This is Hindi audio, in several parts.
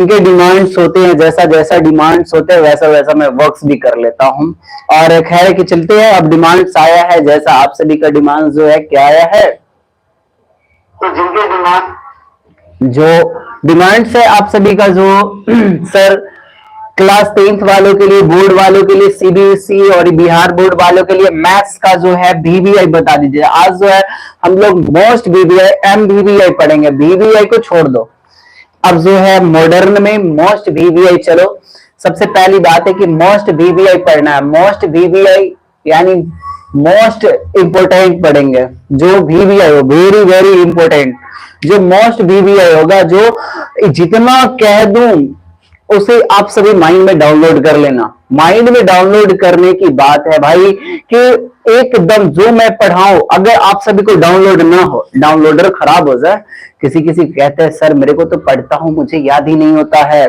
इनके डिमांड्स होते हैं, जैसा जैसा डिमांड्स होते हैं वैसा वैसा मैं वर्क्स भी कर लेता हूँ। और खैर कि चलते हैं, अब डिमांड्स आया है, जैसा आप सभी का डिमांड जो है क्या आया है, तो जिनके डिमांड्स है आप सभी का जो सर क्लास 10th वालों के लिए, बोर्ड वालों के लिए, सीबीएसई और बिहार बोर्ड वालों के लिए मैथ्स का जो है वीवीआई बता दीजिए। आज जो है हम लोग मोस्ट वीवीआई एमवीवीआई पढ़ेंगे, वीवीआई को छोड़ दो। अब जो है मॉडर्न में मोस्ट वीवीआई, चलो सबसे पहली बात है कि मोस्ट वीवीआई पढ़ना है। मोस्ट वीवीआई यानी मोस्ट इंपोर्टेंट पढ़ेंगे, जो वीवीआई हो वेरी वेरी इंपोर्टेंट, जो मोस्ट वीवीआई होगा, जो जितना कह दूं उसे आप सभी माइंड में डाउनलोड कर लेना। माइंड में डाउनलोड करने की बात है भाई कि एकदम जो मैं पढ़ाऊं अगर आप सभी को डाउनलोड ना हो, डाउनलोडर खराब हो जाए। किसी किसी कहते हैं सर मेरे को तो पढ़ता हूं मुझे याद ही नहीं होता है।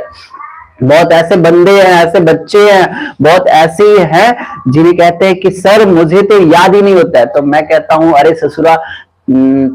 बहुत ऐसे बंदे हैं, ऐसे बच्चे हैं, बहुत ऐसे हैं जिन्हें कहते हैं कि सर मुझे तो याद ही नहीं होता है। तो मैं कहता हूं अरे ससुरा,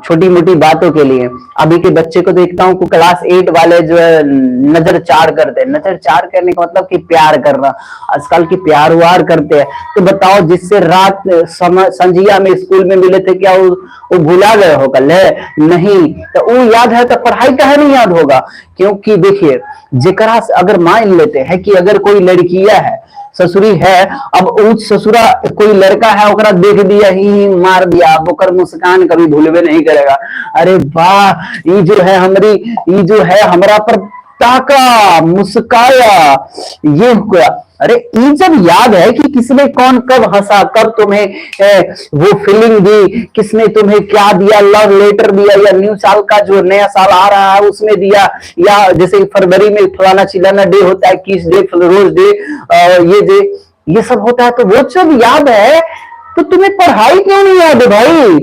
छोटी मोटी बातों के लिए अभी के बच्चे को देखता हूँ कि क्लास 8 वाले जो है नजर चार करते हैं। नजर चार करने का मतलब कि प्यार करना, आजकल की प्यार वार करते हैं। तो बताओ जिससे रात संजिया में स्कूल में मिले थे, क्या वो भुला गए हो कल है? नहीं, तो वो याद है तो पढ़ाई का है नहीं याद होगा। क्योंकि देखिए जेकरा अगर मान लेते हैं कि अगर कोई लड़कियां है, ससुरी है, अब उस ससुरा कोई लड़का है ओकरा देख दिया ही मार दिया, अब ओकर मुस्कान कभी भूलवे नहीं करेगा। अरे वाह ये जो है हमारी, ये जो है हमरा पर ताका मुस्काया, ये हुआ। अरे ये जब याद है कि किसने कौन कब हंसा, कब तुम्हें वो फीलिंग दी, किसने तुम्हें क्या दिया, लव लेटर दिया, या न्यू साल का जो नया साल आ रहा है उसमें दिया, या जैसे फरवरी में फलाना चिलाना डे होता है, किस डे, रोज डे, ये डे, ये सब होता है। तो वो जब याद है तो तुम्हें पढ़ाई क्यों नहीं याद है भाई?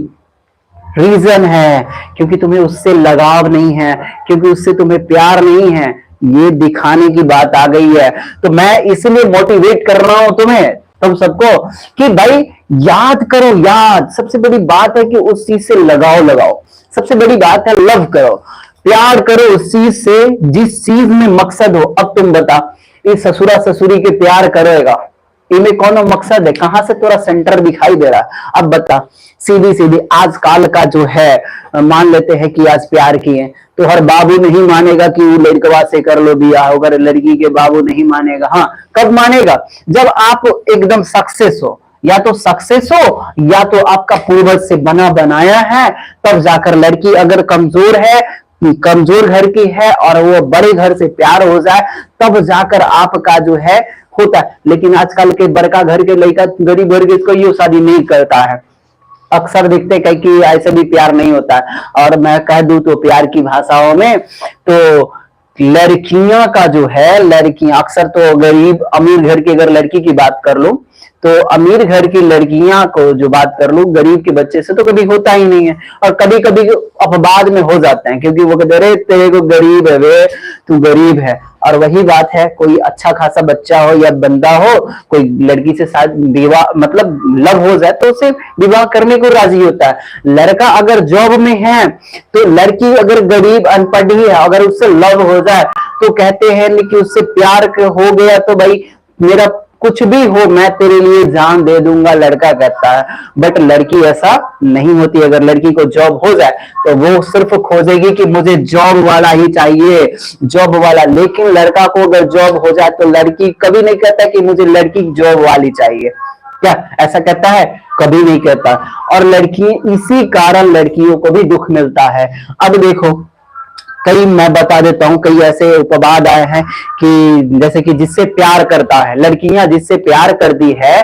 रीजन है क्योंकि तुम्हें उससे लगाव नहीं है, क्योंकि उससे तुम्हें प्यार नहीं है। ये दिखाने की बात आ गई है। तो मैं इसलिए मोटिवेट कर रहा हूं तुम्हें, तुम सबको, कि भाई याद करो। याद सबसे बड़ी बात है कि उस चीज से लगाव लगाओ। सबसे बड़ी बात है लव करो, प्यार करो उस चीज से जिस चीज में मकसद हो। अब तुम बता, इस ससुरा ससुरी के प्यार करेगा, इनमें कौन मकसद है? कहां से तोरा सेंटर दिखाई दे रहा है? अब बता, सीधी सीधी आजकल का जो है, मान लेते हैं कि आज प्यार किए तो हर बाबू नहीं मानेगा कि वो लड़कवा से कर लो बियाह, अगर लड़की के बाबू नहीं मानेगा। हाँ, कब मानेगा? जब आप एकदम सक्सेस हो, या तो सक्सेस हो या तो आपका पूर्वज से बना बनाया है, तब जाकर। लड़की अगर कमजोर है, कमजोर घर की है और वो बड़े घर से प्यार हो जाए, तब जाकर आपका जो है होता है। लेकिन आजकल के बड़का घर के लड़का गरीब घर के इसको ये शादी नहीं करता है। अक्सर देखते हैं कि ऐसे भी प्यार नहीं होता है। और मैं कह दूं तो प्यार की भाषाओं में तो लड़कियां का जो है, लड़कियां अक्सर तो गरीब अमीर घर की अगर लड़की की बात कर लूं तो अमीर घर की लड़कियां को जो बात कर लूं, गरीब के बच्चे से तो कभी होता ही नहीं है। और कभी कभी अपवाद में हो जाते हैं, क्योंकि वो कहते हैं तेरे को गरीब है वे, तू गरीब है। और वही बात है, कोई अच्छा खासा बच्चा हो या बंदा हो, कोई लड़की से शायद विवाह मतलब लव हो जाए तो उसे विवाह करने को राजी होता है। लड़का अगर जॉब में है तो लड़की अगर गरीब अनपढ़ ही है, अगर उससे लव हो जाए तो कहते हैं कि उससे प्यार हो गया तो भाई मेरा कुछ भी हो मैं तेरे लिए जान दे दूंगा, लड़का कहता है। बट लड़की ऐसा नहीं होती। अगर लड़की को जॉब हो जाए तो वो सिर्फ खोजेगी कि मुझे जॉब वाला ही चाहिए, जॉब वाला। लेकिन लड़का को अगर जॉब हो जाए तो लड़की कभी नहीं कहता कि मुझे लड़की जॉब वाली चाहिए। क्या ऐसा कहता है? कभी नहीं कहता। और लड़की, इसी कारण लड़कियों को भी दुख मिलता है। अब देखो, कई मैं बता देता हूं, कई ऐसे उपवाद आए हैं कि जैसे कि जिससे प्यार करता है, लड़कियां जिससे प्यार करती है,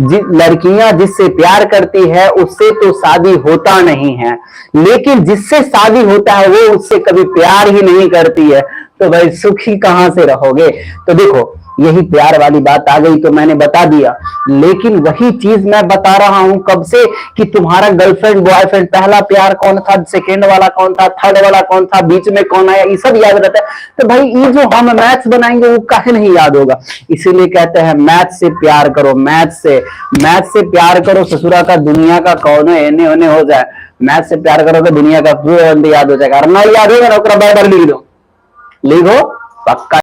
लड़कियां जिससे प्यार करती है उससे तो शादी होता नहीं है, लेकिन जिससे शादी होता है वो उससे कभी प्यार ही नहीं करती है। तो भाई सुखी कहां से रहोगे? तो देखो यही प्यार वाली बात आ गई तो मैंने बता दिया। लेकिन वही चीज मैं बता रहा हूं कब से कि तुम्हारा गर्लफ्रेंड बॉयफ्रेंड, पहला प्यार कौन था, सेकेंड वाला कौन था, थर्ड वाला कौन था, बीच में कौन आया, ये सब याद रहता है। तो भाई ये जो हम मैथ्स बनाएंगे वो काहे नहीं याद होगा? इसीलिए कहते हैं मैथ से प्यार करो, मैथ से प्यार करो, ससुरा का दुनिया का कौन एने ओने हो जाए। मैथ से प्यार करो तो दुनिया का याद हो जाएगा। और ना याद होगा ना बार बार लिख दो, लिखो पक्का